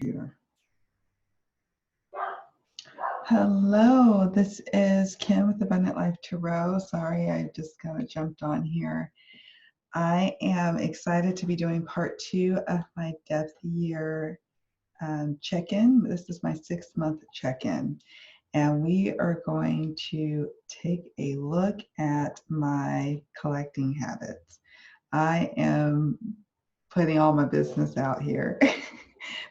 computer. Hello, this is Kim with Abundant Life Tarot. Sorry, I just kind of jumped on here. I am excited to be doing part 2 of my depth year check-in. This is my 6-month check-in, and we are going to take a look at my collecting habits. I am putting all my business out here,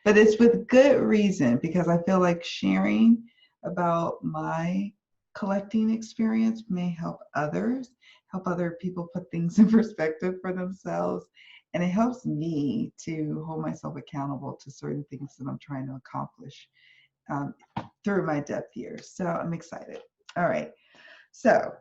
but it's with good reason, because I feel like sharing about my collecting experience may help others, help other people put things in perspective for themselves, and it helps me to hold myself accountable to certain things that I'm trying to accomplish through my depth years. So I'm excited. All right, so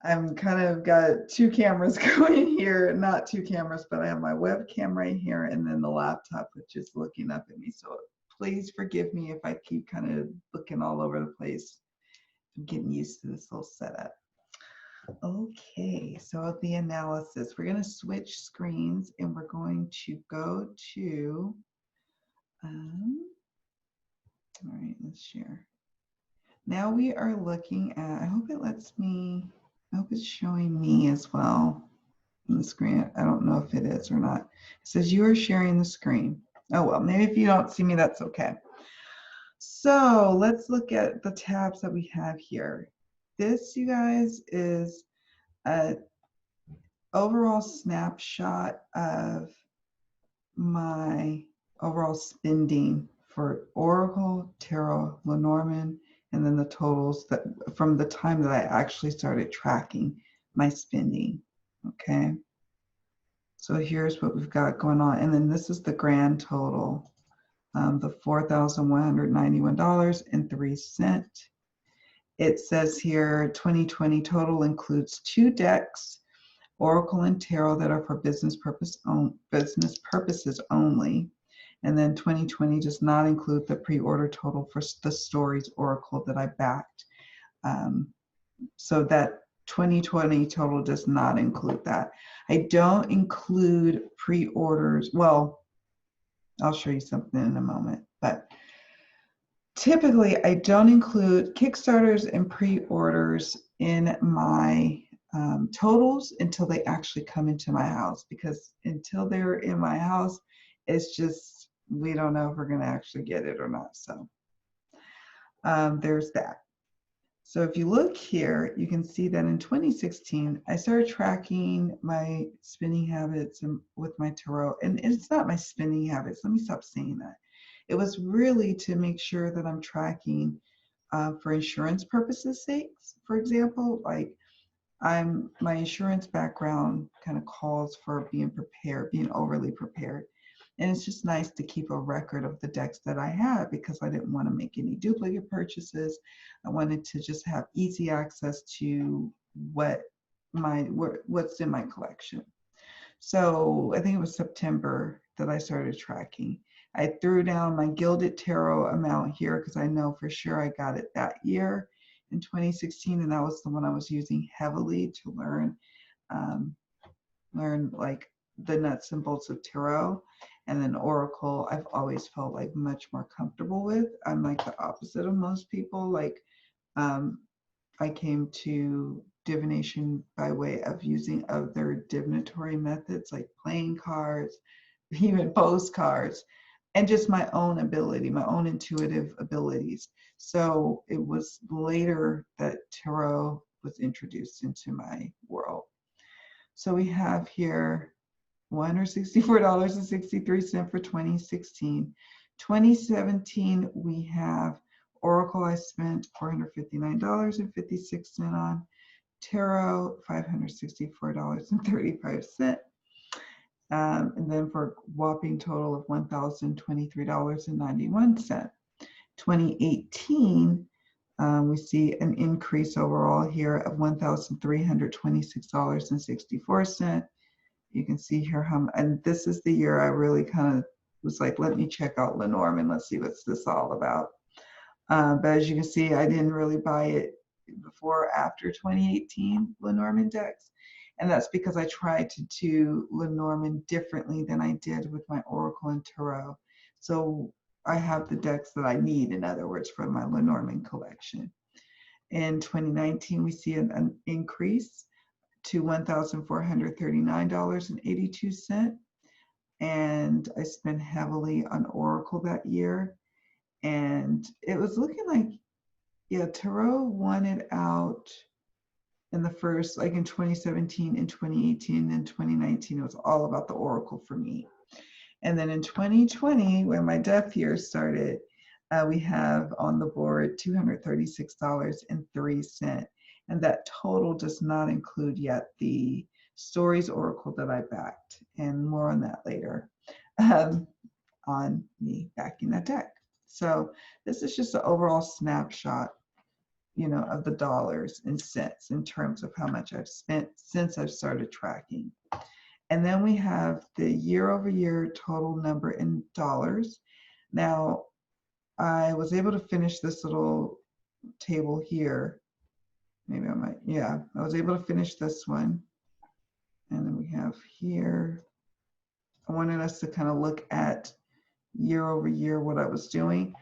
I'm kind of got 2 cameras going here, not 2 cameras, but I have my webcam right here and then the laptop, which is looking up at me. So please forgive me if I keep kind of looking all over the place. I'm getting used to this whole setup. Okay, so the analysis, we're going to switch screens and we're going to go to, all right, let's share. Now we are looking at, I hope it lets me, I hope it's showing me as well on the screen. I don't know if it is or not. It says you are sharing the screen. Oh, well, maybe if you don't see me, that's okay. So let's look at the tabs that we have here. This, you guys, is an overall snapshot of my overall spending for Oracle, Tarot, Lenormand, and then the totals that from the time that I actually started tracking my spending. Okay, so here's what we've got going on, and then this is the grand total, the $4,191.03. It says here 2020 total includes 2 decks, Oracle and Tarot, that are for business purposes only. And then 2020 does not include the pre-order total for the Stories Oracle that I backed. So that 2020 total does not include that. I don't include pre-orders. Well, I'll show you something in a moment, but typically I don't include Kickstarters and pre-orders in my totals until they actually come into my house, because until they're in my house, it's just, we don't know if we're going to actually get it or not. So there's that. So if you look here, you can see that in 2016, I started tracking my spending habits with my tarot. And it's not my spending habits. Let me stop saying that. It was really to make sure that I'm tracking for insurance purposes' sakes. For example, like my insurance background kind of calls for being prepared, being overly prepared. And it's just nice to keep a record of the decks that I had, because I didn't want to make any duplicate purchases. I wanted to just have easy access to what's in my collection. So I think it was September that I started tracking. I threw down my Gilded Tarot amount here because I know for sure I got it that year in 2016, and that was the one I was using heavily to learn like the nuts and bolts of tarot. And then Oracle, I've always felt like much more comfortable with. I'm like the opposite of most people. Like I came to divination by way of using other divinatory methods like playing cards, even postcards, and just my own ability, my own intuitive abilities. So it was later that tarot was introduced into my world. So we have here $164.63 for 2016. 2017, we have Oracle, I spent $459.56 on. Tarot, $564.35. And then for a whopping total of $1,023.91. 2018, we see an increase overall here of $1,326.64. You can see here how, and this is the year I really kind of was like, let me check out Lenormand, let's see what's this all about. But as you can see, I didn't really buy it before or after 2018 Lenormand decks. And that's because I tried to do Lenormand differently than I did with my Oracle and Tarot. So I have the decks that I need, in other words, for my Lenormand collection. In 2019, we see an increase to $1,439.82. And I spent heavily on Oracle that year. And it was looking like, yeah, Tarot won it out in the first, like in 2017 and 2018 and 2019, it was all about the Oracle for me. And then in 2020, when my death year started, we have on the board $236.03. And that total does not include yet the Stories Oracle that I backed, and more on that later, on me backing that deck. So this is just an overall snapshot, you know, of the dollars and cents in terms of how much I've spent since I've started tracking. And then we have the year-over-year total number in dollars. Now, I was able to finish this little table here. Maybe I might, yeah, I was able to finish this one. And then we have here, I wanted us to kind of look at year over year what I was doing.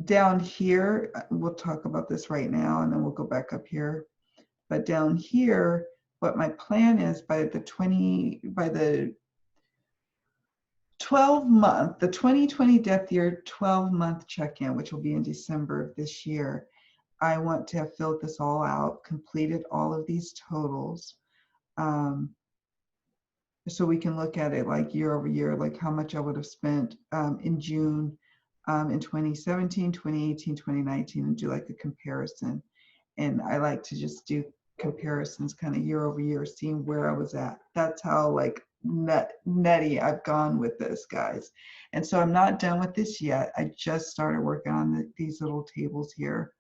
Down here, we'll talk about this right now, and then we'll go back up here. But down here, what my plan is by the 12-month, the 2020 death year 12-month check-in, which will be in December of this year, I want to have filled this all out, completed all of these totals, so we can look at it like year over year, like how much I would have spent in June in 2017, 2018, 2019, and do like a comparison. And I like to just do comparisons kind of year over year, seeing where I was at. That's how like nutty I've gone with this, guys. And so I'm not done with this yet. I just started working on these little tables here.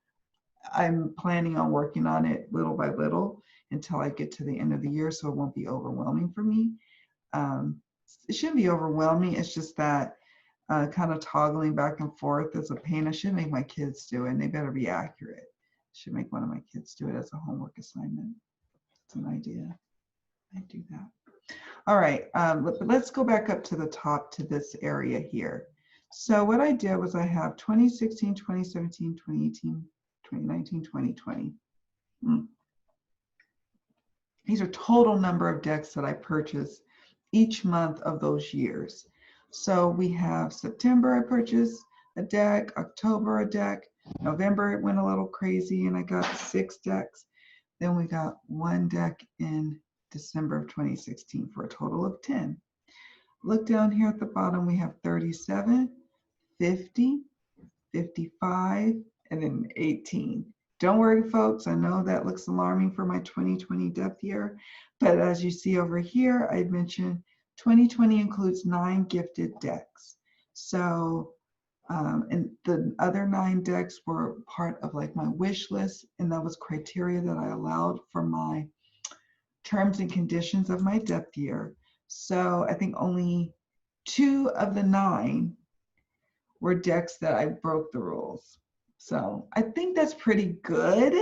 I'm planning on working on it little by little until I get to the end of the year, so it won't be overwhelming for me. It shouldn't be overwhelming. It's just that kind of toggling back and forth is a pain. I should make my kids do it, and they better be accurate. I should make one of my kids do it as a homework assignment. It's an idea. I do that. All right, let's go back up to the top to this area here. So what I did was I have 2016, 2017, 2018, 2019, 2020. These are total number of decks that I purchased each month of those years. So we have September, I purchased a deck, October, a deck, November, it went a little crazy and I got 6 decks. Then we got 1 deck in December of 2016 for a total of 10. Look down here at the bottom, we have 37, 50, 55, and then 18. Don't worry, folks. I know that looks alarming for my 2020 death year, but as you see over here, I mentioned 2020 includes 9 gifted decks. So, and the other 9 decks were part of like my wish list, and that was criteria that I allowed for my terms and conditions of my death year. So I think only 2 of the 9 were decks that I broke the rules. So I think that's pretty good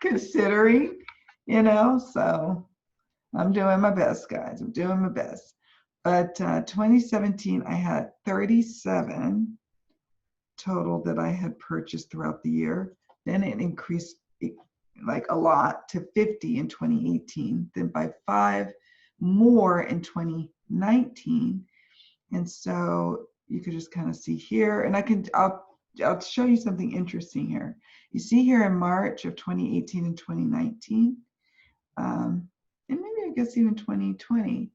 considering, you know, so I'm doing my best, guys. I'm doing my best. But 2017, I had 37 total that I had purchased throughout the year. Then it increased like a lot to 50 in 2018, then by 5 more in 2019. And so you could just kind of see here, and I'll show you something interesting here. You see here in March of 2018 and 2019, and maybe I guess even 2020.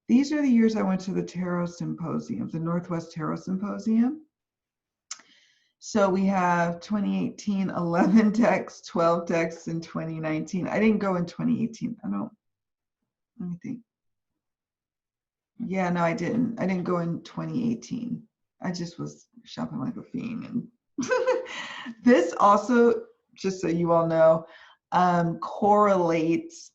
These are the years I went to the Tarot Symposium, the Northwest Tarot Symposium. So we have 2018, 11 decks, 12 decks in 2019. I didn't go in 2018. Let me think. Yeah, no, I didn't. I didn't go in 2018. I just was shopping like a fiend. And this also, just so you all know, correlates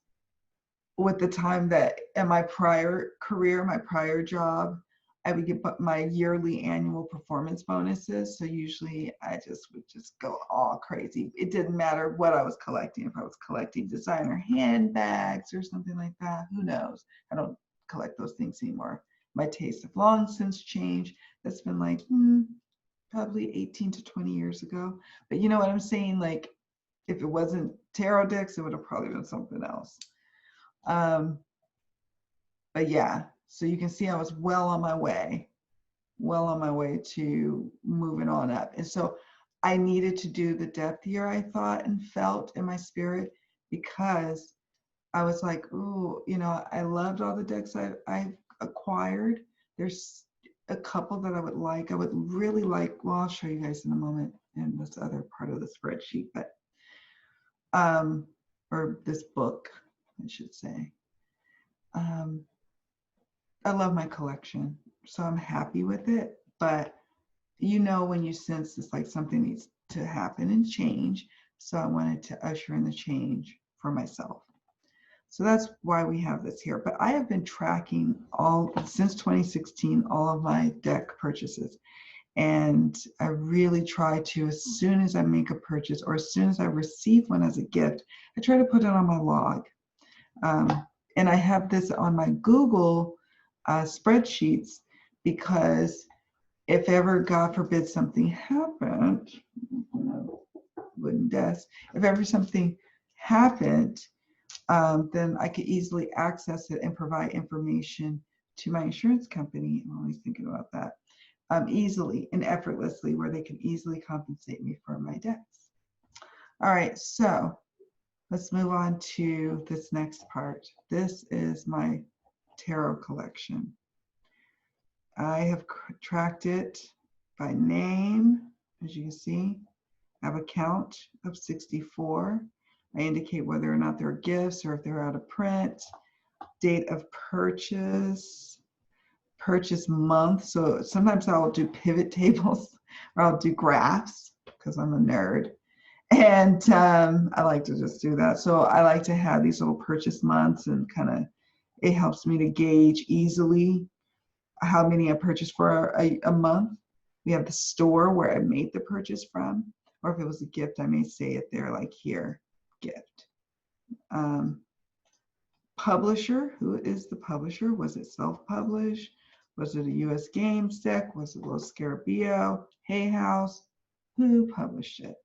with the time that in my prior career, my prior job, I would get my yearly annual performance bonuses. So usually I would just go all crazy. It didn't matter what I was collecting. If I was collecting designer handbags or something like that, who knows? I don't collect those things anymore. My tastes have long since changed. That's been like probably 18 to 20 years ago. But you know what I'm saying? Like, if it wasn't tarot decks, it would have probably been something else. But yeah, so you can see I was well on my way to moving on up. And so I needed to do the depth here, I thought and felt in my spirit, because I was like, ooh, you know, I loved all the decks I've acquired. There's a couple that I would really like, well, I'll show you guys in a moment in this other part of the spreadsheet, but, or this book, I should say. I love my collection, so I'm happy with it, but you know when you sense it's like something needs to happen and change, so I wanted to usher in the change for myself. So that's why we have this here. But I have been tracking since 2016, all of my deck purchases. And I really try to, as soon as I make a purchase or as soon as I receive one as a gift, I try to put it on my log. And I have this on my Google spreadsheets, because if ever, God forbid, something happened, wooden desk, if ever something happened, then I could easily access it and provide information to my insurance company. I'm always thinking about that. Easily and effortlessly, where they can easily compensate me for my debts. All right, so let's move on to this next part. This is my tarot collection. I have tracked it by name, as you can see. I have a count of 64. I indicate whether or not they're gifts or if they're out of print. Date of purchase, purchase month. So sometimes I'll do pivot tables or I'll do graphs because I'm a nerd. And I like to just do that. So I like to have these little purchase months, and kind of, it helps me to gauge easily how many I purchased for a month. We have the store where I made the purchase from, or if it was a gift, I may say it there, like here, gift. Publisher, who is the publisher? Was it self-published? Was it a US Games deck? Was it Los Scarabeo, Hay House? Who published it?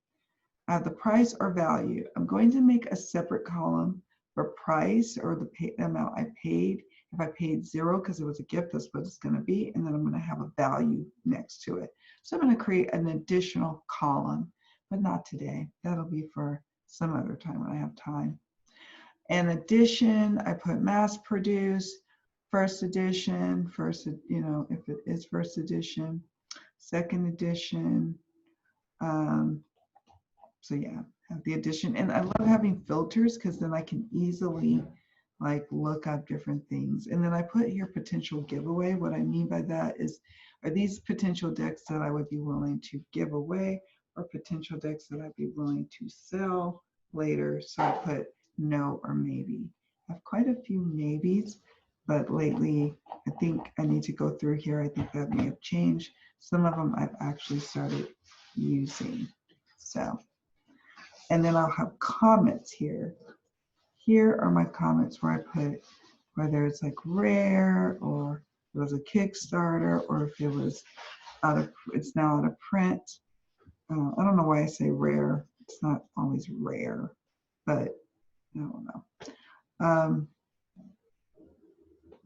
The price or value. I'm going to make a separate column for price, or the amount I paid. If I paid 0 because it was a gift, that's what it's going to be. And then I'm going to have a value next to it. So I'm going to create an additional column, but not today. That'll be for some other time when I have time. And edition, I put mass produce, first edition, if it is first edition, second edition. So yeah, have the edition. And I love having filters, because then I can easily like look up different things. And then I put here potential giveaway. What I mean by that is, are these potential decks that I would be willing to give away, or potential decks that I'd be willing to sell later? So I put no or maybe. I have quite a few maybes, but lately I think I need to go through here. I think that may have changed. Some of them I've actually started using. So, and then I'll have comments here. Here are my comments where I put whether it's like rare, or it was a Kickstarter, or if it was it's now out of print. I don't know why I say rare. It's not always rare, but I don't know.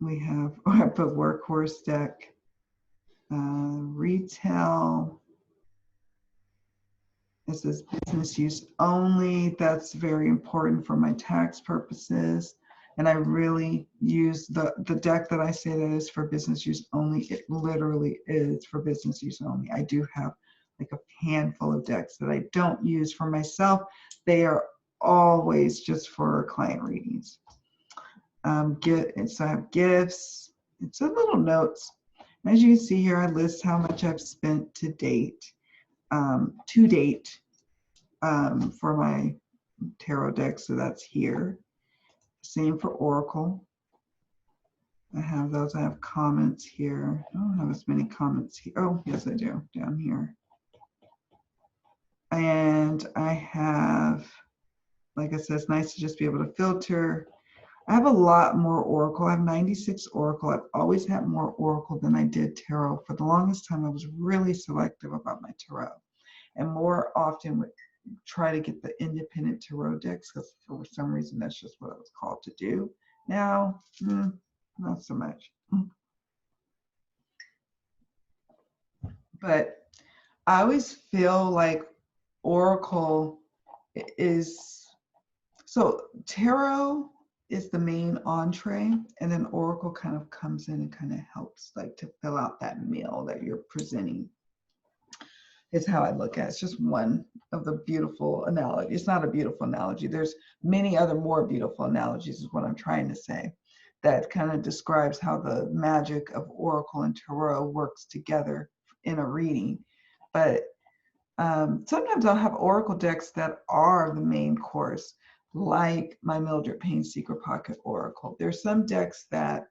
We have, I put workhorse deck, retail. This is business use only. That's very important for my tax purposes. And I really use the deck that I say that is for business use only. It literally is for business use only. I do have like a handful of decks that I don't use for myself. They are always just for client readings. So I have gifts. It's a little notes. As you can see here, I list how much I've spent to date. For my tarot deck, so that's here. Same for Oracle. I have those. I have comments here. I don't have as many comments here. Oh, yes, I do, down here. And I have, like I said, it's nice to just be able to filter. I have a lot more Oracle. I have 96 Oracle. I've always had more Oracle than I did Tarot. For the longest time, I was really selective about my Tarot, and more often would try to get the independent Tarot decks because for some reason that's just what I was called to do. Now, not so much. But I always feel like Oracle is, so Tarot is the main entree, and then Oracle kind of comes in and kind of helps like to fill out that meal that you're presenting. Is how I look at it. It's just one of the beautiful analogies. It's not a beautiful analogy. There's many other more beautiful analogies is what I'm trying to say. That kind of describes how the magic of Oracle and Tarot works together in a reading. But sometimes I'll have Oracle decks that are the main course, like my Mildred Payne Secret Pocket Oracle. There's some decks that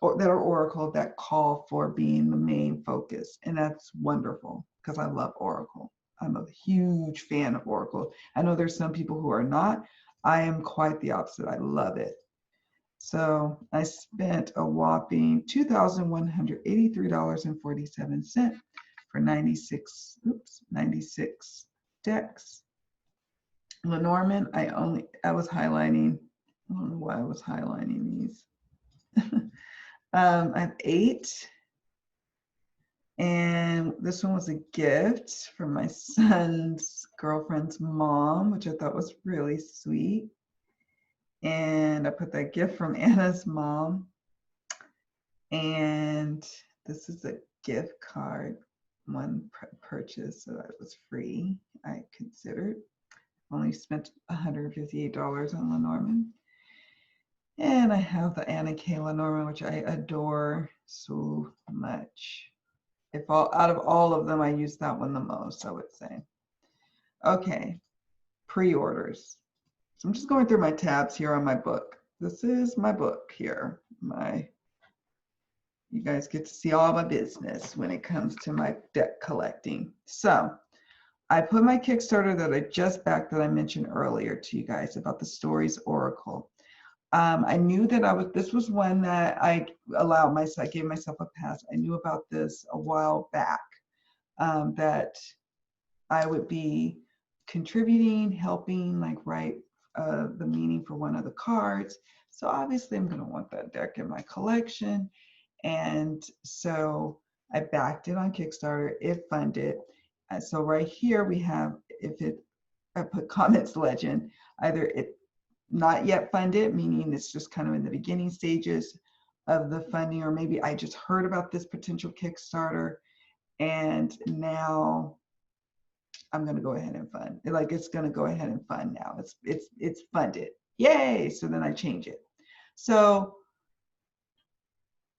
are Oracle that call for being the main focus, and that's wonderful because I love Oracle. I'm a huge fan of Oracle. I know there's some people who are not. I am quite the opposite. I love it. So I spent a whopping $2,183.47 for 96 decks. Lenormand, I was highlighting, I don't know why I was highlighting these. I have 8, and this one was a gift from my son's girlfriend's mom, which I thought was really sweet. And I put that gift from Anna's mom, and this is a gift card, one purchase, so that was free. I considered only spent $158 on Lenormand. And I have the Anna K. Lenormand, which I adore so much. Out of all of them, I use that one the most, I would say. Okay, pre-orders. So I'm just going through my tabs here on my book. This is my book here. You guys get to see all my business when it comes to my deck collecting. So I put my Kickstarter that I just backed that I mentioned earlier to you guys about the Stories Oracle. I knew that this was one that I gave myself a pass. I knew about this a while back, that I would be contributing, helping, like write the meaning for one of the cards. So obviously I'm gonna want that deck in my collection. And so I backed it on Kickstarter, it funded. So right here we have, I put comments legend, either it not yet funded, meaning it's just kind of in the beginning stages of the funding, or maybe I just heard about this potential Kickstarter and now I'm going to go ahead and fund. Like it's going to go ahead and fund now. It's funded. Yay! So then I change it. So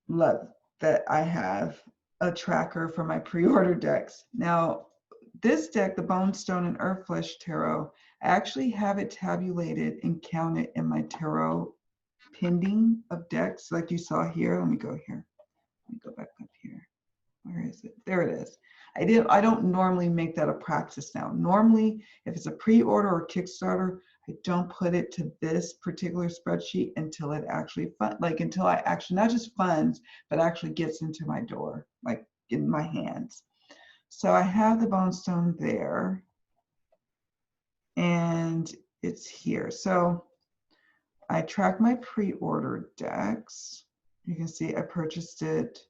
love that I have a tracker for my pre-order decks. Now, this deck, the Bone Stone and Earthflesh Tarot, I actually have it tabulated and counted in my tarot pending of decks like you saw here. Let me go here. Let me go back up here. Where is it? There it is. I don't normally make that a practice now. Normally, if it's a pre-order or Kickstarter, I don't put it to this particular spreadsheet until it actually until I actually not just funds, but actually gets into my door, like in my hands. So I have the Bone Stone there, and it's here. So I track my pre-order decks. You can see I purchased it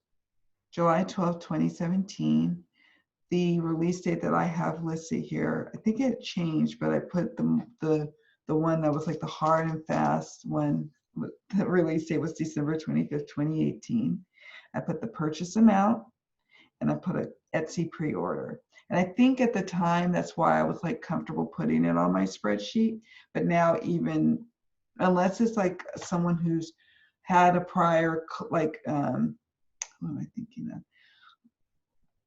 July 12, 2017. The release date that I have listed here, I think it changed, but I put the one that was like the hard and fast one. The release date was December 25th, 2018. I put the purchase amount, and I put an Etsy pre-order. And I think at the time, that's why I was like comfortable putting it on my spreadsheet. But now, even unless it's like someone who's had a prior, like, what am I thinking of?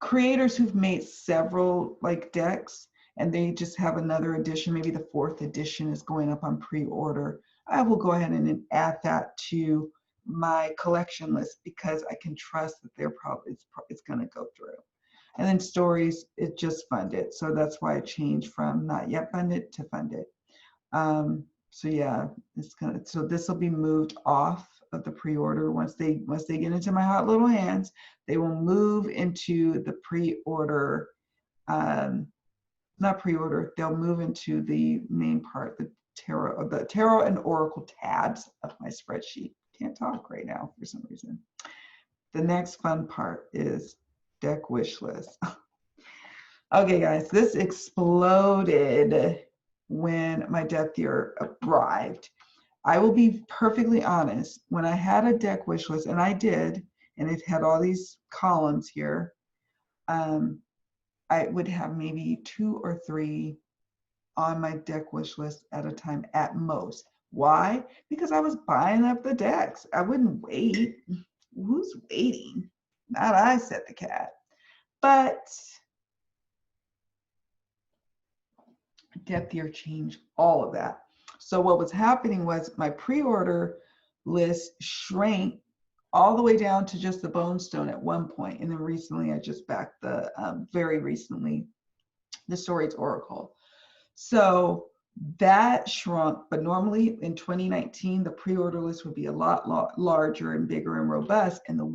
Creators who've made several like decks and they just have another edition, maybe the 4th edition is going up on pre-order, I will go ahead and add that to my collection list because I can trust that it's going to go through. And then Stories, it just funded. So that's why I changed from not yet funded to funded. So yeah, so this will be moved off of the pre-order. Once they get into my hot little hands, they will move into the pre-order, not pre-order, they'll move into the main part, the tarot and oracle tabs of my spreadsheet. Can't talk right now for some reason. The next fun part is deck wish list. Okay, guys, this exploded when my death year arrived. I will be perfectly honest, when I had a deck wish list, and I did, and it had all these columns here, I would have maybe 2 or 3 on my deck wish list at a time at most. Why? Because I was buying up the decks. I wouldn't wait. Who's waiting? Not I, said the cat. But death year changed all of that. So what was happening was my pre-order list shrank all the way down to just the bone stone at one point. And then recently I just backed the, very recently, the Stories Oracle. So that shrunk, but normally in 2019, the pre-order list would be a lot larger and bigger and robust. And the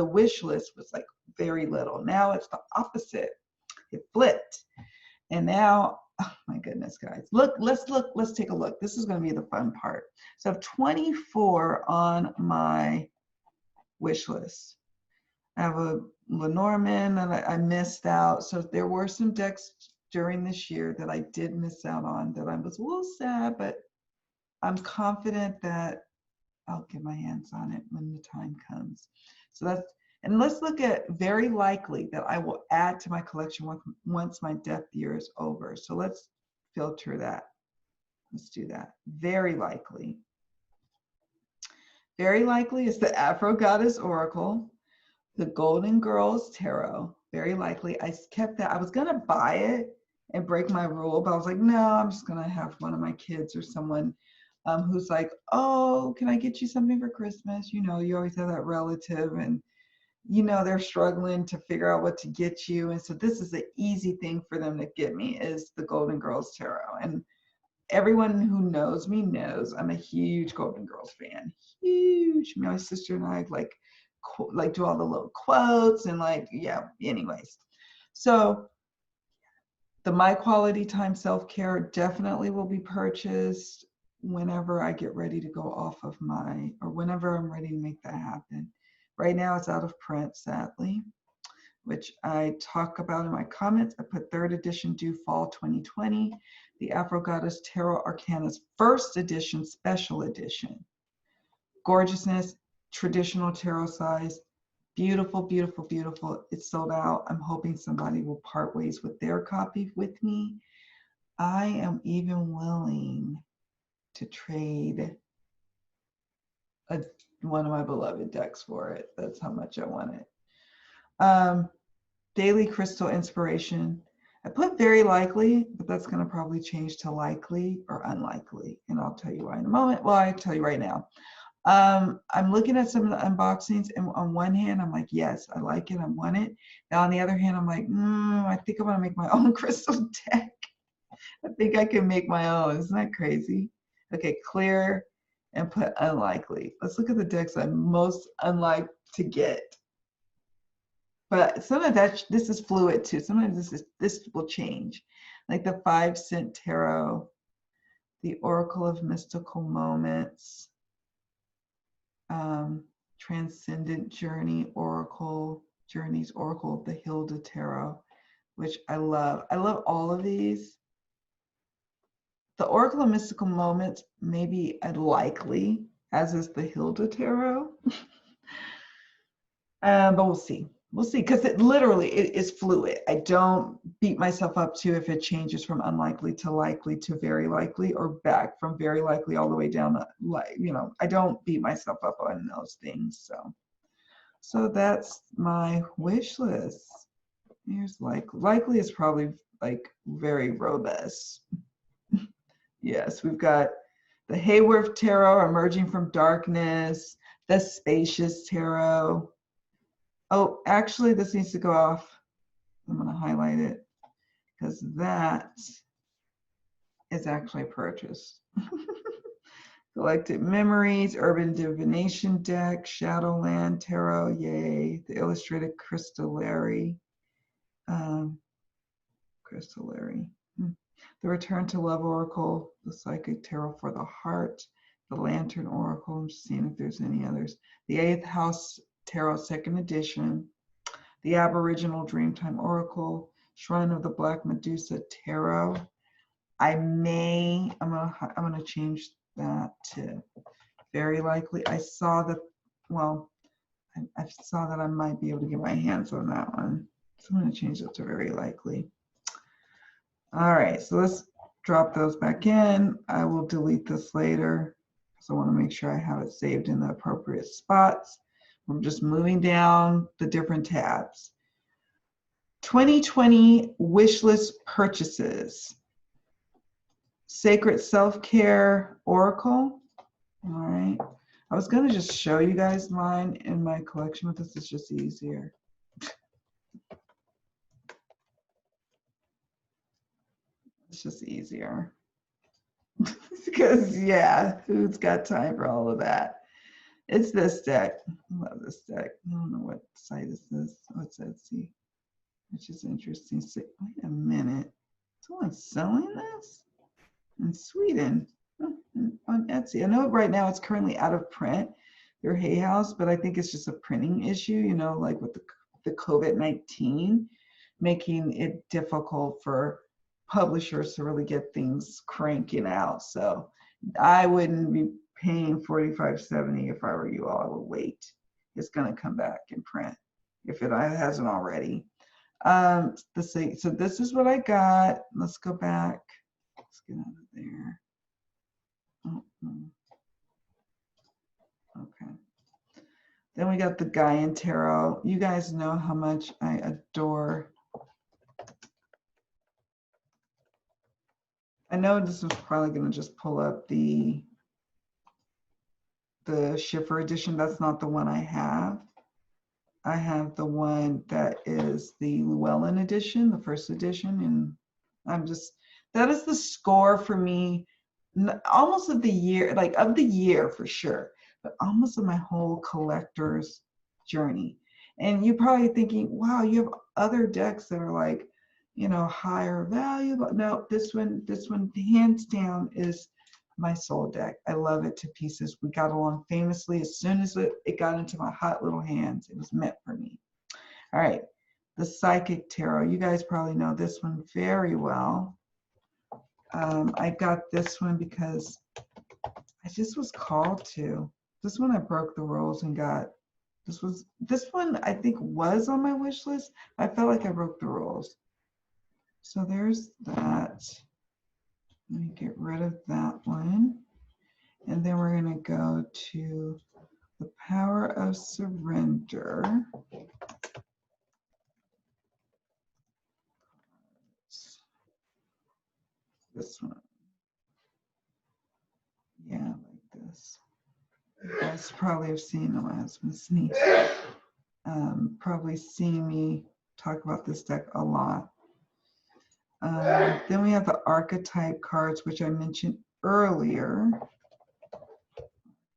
wish list was like very little. Now it's the opposite. It flipped. And now, oh my goodness, guys, let's take a look. This is going to be the fun part. So I have 24 on my wish list. I have a Lenormand that I missed out. So there were some decks during this year that I did miss out on that I was a little sad, but I'm confident that I'll get my hands on it when the time comes. So that's, and let's look at very likely that I will add to my collection once my death year is over. So let's filter that. Let's do that. Very likely. Very likely is the Afro Goddess Oracle, the Golden Girls Tarot. Very likely. I kept that. I was going to buy it and break my rule, but I was like, no, I'm just going to have one of my kids or someone who's like, oh, can I get you something for Christmas? You know, you always have that relative and, you know, they're struggling to figure out what to get you. And so this is the easy thing for them to get me is the Golden Girls Tarot. And everyone who knows me knows I'm a huge Golden Girls fan. Huge. My sister and I like do all the little quotes and like, yeah, anyways. So the My Quality Time Self-Care definitely will be purchased whenever I get ready to go off of or whenever I'm ready to make that happen. Right now it's out of print, sadly, which I talk about in my comments. I put 3rd edition due fall 2020, the Afro Goddess Tarot Arcana's 1st edition, special edition. Gorgeousness, traditional tarot size, beautiful, beautiful, beautiful. It's sold out. I'm hoping somebody will part ways with their copy with me. I am even willing to trade one of my beloved decks for it. That's how much I want it. Daily Crystal Inspiration. I put very likely, but that's going to probably change to likely or unlikely. And I'll tell you why in a moment. Well, I'll tell you right now. I'm looking at some of the unboxings, and on one hand, I'm like, yes, I like it. I want it. Now, on the other hand, I'm like, I think I want to make my own crystal deck. I think I can make my own. Isn't that crazy? Okay, clear and put unlikely. Let's look at the decks I'm most unlike to get. But some of that, this is fluid too. Sometimes this will change. Like the 5 Cent Tarot, the Oracle of Mystical Moments, Transcendent Journeys Oracle, the Hilda Tarot, which I love. I love all of these. The Oracle of Mystical Moments, maybe likely, as is the Hilda Tarot. But we'll see. We'll see, because it is fluid. I don't beat myself up to if it changes from unlikely to likely to very likely, or back from very likely all the way down to, like, you know, I don't beat myself up on those things. So that's my wish list. Here's likely is probably like very robust. Yes, we've got the Hayworth Tarot, Emerging from Darkness, the Spacious Tarot. Oh, actually, this needs to go off. I'm going to highlight it because that is actually purchased. Collected Memories, Urban Divination deck, Shadowland Tarot, yay. The Illustrated Crystallary. Crystallary. The Return to Love Oracle, the Psychic Tarot for the Heart, the Lantern Oracle. I'm just seeing if there's any others. The Eighth House Tarot, Second Edition. The Aboriginal Dreamtime Oracle, Shrine of the Black Medusa Tarot. I'm gonna change that to very likely. I saw that, well, I saw that I might be able to get my hands on that one. So I'm gonna change it to very likely. All right, so let's drop those back in. I will delete this later because I want to make sure I have it saved in the appropriate spots. We're just moving down the different tabs. 2020 wish list purchases. Sacred Self-Care Oracle. All right. I was going to just show you guys mine in my collection, but this is just easier. It's just easier. Because, yeah, who's got time for all of that? It's this deck. I love this deck. I don't know what site is this. What's Etsy? Which is interesting. So, wait a minute. Someone's selling this in Sweden on Etsy. I know right now it's currently out of print, their Hay House, but I think it's just a printing issue, you know, like with the COVID-19, making it difficult for publishers to really get things cranking out. So I wouldn't be paying $45.70 if I were you all. I would wait. It's going to come back in print if it hasn't already. So this is what I got. Let's go back. Let's get out of there. Okay. Then we got the Gaian Tarot. You guys know how much I adore. I know this was probably going to just pull up the Schiffer edition. That's not the one I have. I have the one that is the Llewellyn edition, the first edition, and that is the score for me, almost of the year, like of the year for sure, but almost of my whole collector's journey. And you're probably thinking, wow, you have other decks that are like, you know, higher value, but no, this one hands down is my soul deck. I love it to pieces. We got along famously. As soon as it got into my hot little hands, it was meant for me. All right, the Psychic Tarot. You guys probably know this one very well. I got this one because I just was called to. This one I broke the rules and got. This one I think was on my wish list. I felt like I broke the rules. So there's that. Let me get rid of that one. And then we're going to go to the Power of Surrender. This one. Yeah, like this. You guys probably have seen, my husband sneeze. Probably seen me talk about this deck a lot. Then we have the archetype cards, which I mentioned earlier.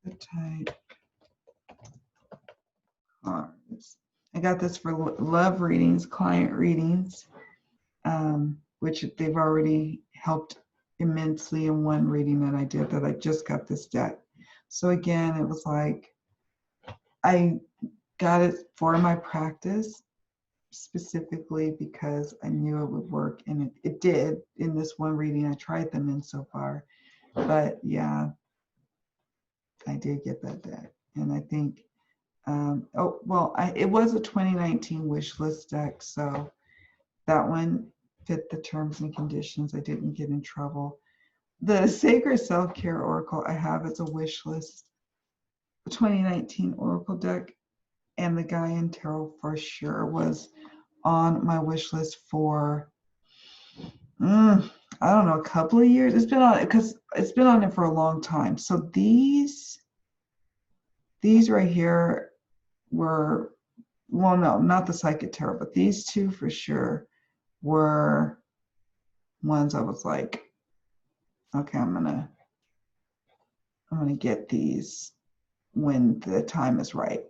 Archetype cards. I got this for love readings, client readings, which they've already helped immensely in one reading that I did that I just got this deck. So again, it was like, I got it for my practice specifically because I knew it would work, and it did in this one reading I tried them in so far. But yeah, I did get that deck, and I think it was a 2019 wish list deck, so that one fit the terms and conditions. I didn't get in trouble. The Sacred Self-Care Oracle I have as a wish list, the 2019 Oracle deck, and the Gaian Tarot for sure was on my wish list for I don't know, a couple of years. It's been on it because it's been on it for a long time. So these right here were, well, no, not the Psychic Tarot, but these two for sure were ones I was like, okay, I'm gonna I'm going to get these when the time is right,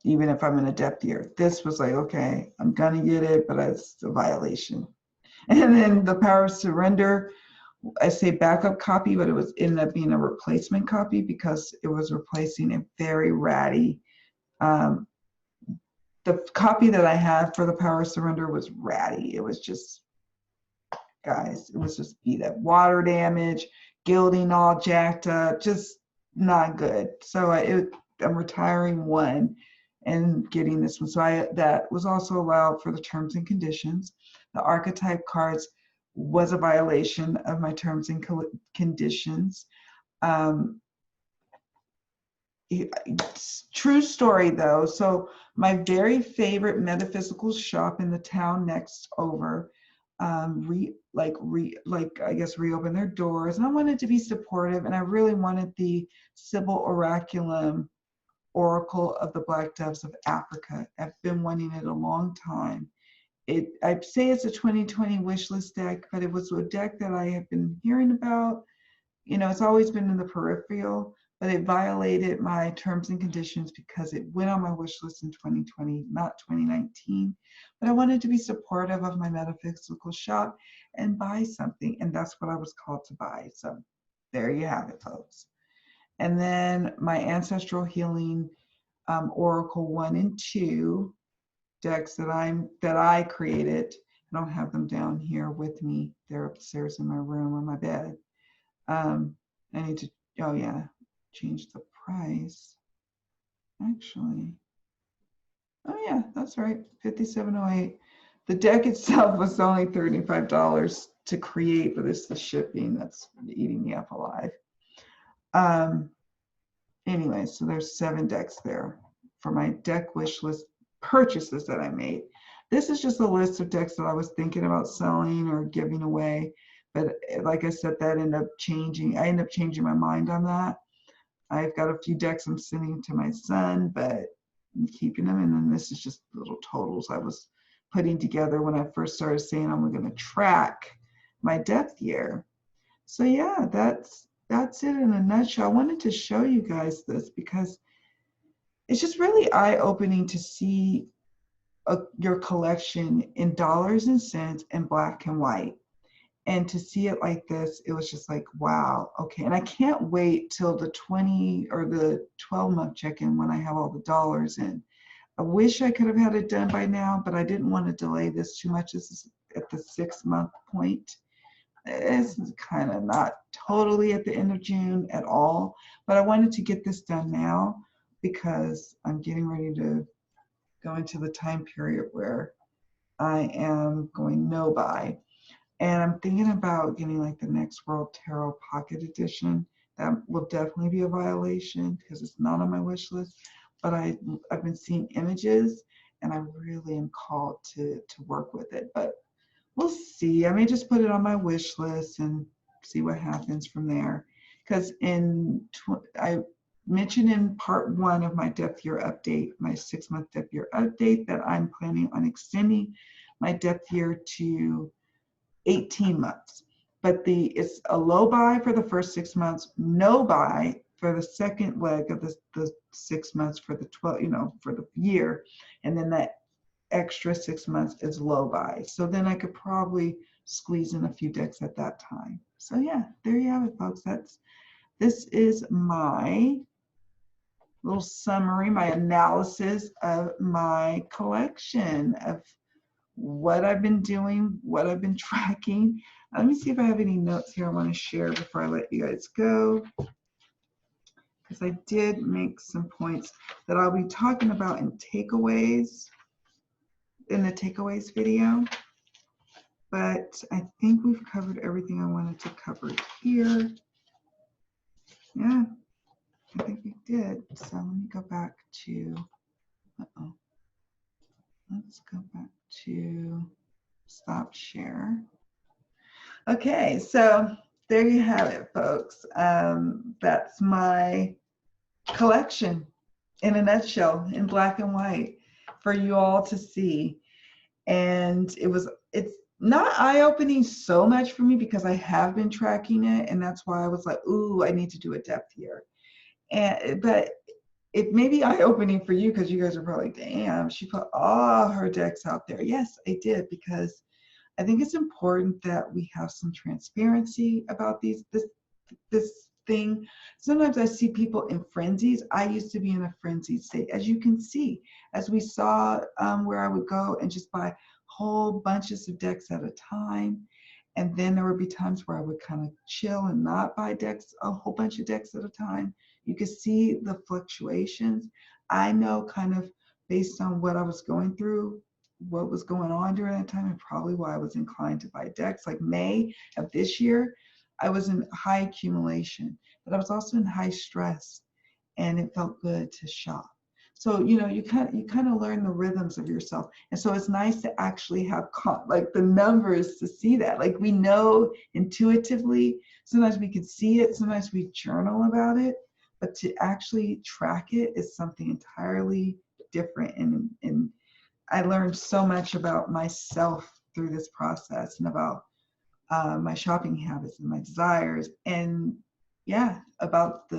even if I'm in a depth year. This was like, okay, I'm going to get it, but it's a violation. And then the Power of Surrender, I say backup copy, but it was ended up being a replacement copy because it was replacing a very ratty. The copy that I had for the Power of Surrender was ratty. It was just, guys, it was just beat up, water damage, gilding all jacked up, just not good. So I'm retiring one and getting this one. So that was also allowed for the terms and conditions. The archetype cards was a violation of my terms and conditions. True story though. So my very favorite metaphysical shop in the town next over, I guess reopen their doors, and I wanted to be supportive, and I really wanted the Sybil Oraculum Oracle of the Black Doves of Africa. I've been wanting it a long time. I'd say it's a 2020 wish list deck, but it was a deck that I have been hearing about. You know, it's always been in the peripheral, but it violated my terms and conditions because it went on my wish list in 2020, not 2019. But I wanted to be supportive of my metaphysical shop and buy something, and that's what I was called to buy. So there you have it, folks. And then my Ancestral Healing Oracle 1 and 2 decks that I created. I don't have them down here with me. They're upstairs in my room on my bed. I need to, oh yeah, change the price. Actually, oh yeah, that's right, $57.08. The deck itself was only $35 to create, but it's the shipping that's eating me up alive. Anyway, so there's 7 decks there for my deck wish list purchases that I made. This is just a list of decks that I was thinking about selling or giving away. But like I said, that ended up changing. I ended up changing my mind on that. I've got a few decks I'm sending to my son, but I'm keeping them. And then this is just little totals I was putting together when I first started saying I'm going to track my depth year. So yeah, that's it in a nutshell. I wanted to show you guys this because it's just really eye-opening to see your collection in dollars and cents and black and white. And to see it like this, it was just like, wow, okay. And I can't wait till the 20 or the 12-month check-in when I have all the dollars in. I wish I could have had it done by now, but I didn't want to delay this too much. This is at the 6-month point. It's kind of not totally at the end of June at all, but I wanted to get this done now because I'm getting ready to go into the time period where I am going no-buy. And I'm thinking about getting like the Next World Tarot Pocket Edition. That will definitely be a violation because it's not on my wish list. But I've been seeing images and I really am called to work with it. But we'll see. I may just put it on my wish list and see what happens from there. Because I mentioned in part 1 of my depth year update, my 6-month depth year update, that I'm planning on extending my depth year to 18 months. But it's a low buy for the first 6 months, no buy for the second leg of the 6 months for the 12, for the year. And then that extra 6 months is low buy. So then I could probably squeeze in a few decks at that time. So yeah, there you have it, folks. This is my little summary, my analysis of my collection of what I've been doing, what I've been tracking. Let me see if I have any notes here I want to share before I let you guys go. Because I did make some points that I'll be talking about in takeaways, in the takeaways video. But I think we've covered everything I wanted to cover here. Yeah, I think we did. So let me go back to, let's go back to stop share. Okay, so there you have it, folks. That's my collection in a nutshell, in black and white, for you all to see. And it's not eye-opening so much for me because I have been tracking it, and that's why I was like, ooh, I need to do a depth year. And but it may be eye-opening for you because you guys are probably like, damn, she put all her decks out there. Yes, I did, because I think it's important that we have some transparency about this thing. Sometimes I see people in frenzies. I used to be in a frenzied state, as you can see, as we saw, where I would go and just buy whole bunches of decks at a time. And then there would be times where I would kind of chill and not buy decks, a whole bunch of decks at a time. You could see the fluctuations. I know, kind of based on what I was going through, what was going on during that time, and probably why I was inclined to buy decks. Like May of this year, I was in high accumulation, but I was also in high stress, and it felt good to shop. So, you know, you kind of learn the rhythms of yourself. And so it's nice to actually have like the numbers to see that. Like we know intuitively, sometimes we can see it, sometimes we journal about it, but to actually track it is something entirely different. And I learned so much about myself through this process, and about my shopping habits and my desires, and yeah, about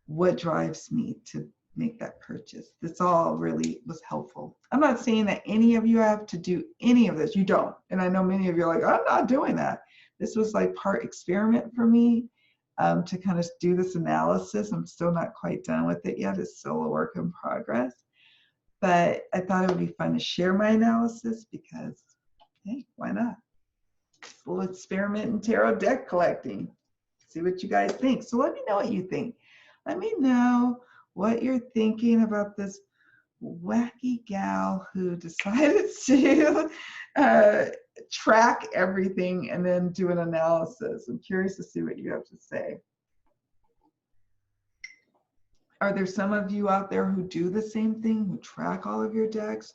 what drives me to make that purchase. This all really was helpful. I'm not saying that any of you have to do any of this. You don't. And I know many of you are like, I'm not doing that. This was like part experiment for me, to kind of do this analysis. I'm still not quite done with it yet. It's still a work in progress. But I thought it would be fun to share my analysis because, hey, why not? It's a little experiment in tarot deck collecting. See what you guys think. So let me know what you think. Let me know what you're thinking about this wacky gal who decided to track everything and then do an analysis. I'm curious to see what you have to say. Are there some of you out there who do the same thing, who track all of your decks?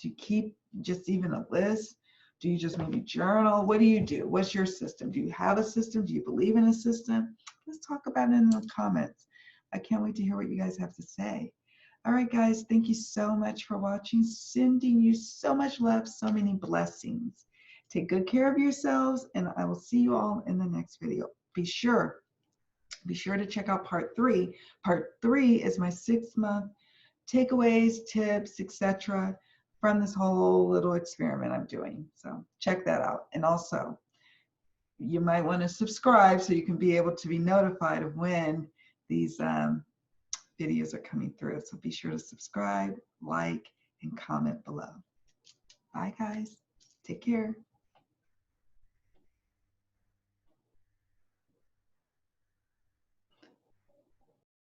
Do you keep just even a list? Do you just maybe journal? What do you do? What's your system? Do you have a system? Do you believe in a system? Let's talk about it in the comments. I can't wait to hear what you guys have to say. All right, guys, thank you so much for watching. Sending you so much love, so many blessings. Take good care of yourselves, and I will see you all in the next video. Be sure to check out part 3. Part 3 is my 6-month takeaways, tips, etc. from this whole little experiment I'm doing. So check that out. And also, you might want to subscribe so you can be able to be notified of when these videos are coming through. So be sure to subscribe, like, and comment below. Bye, guys. Take care.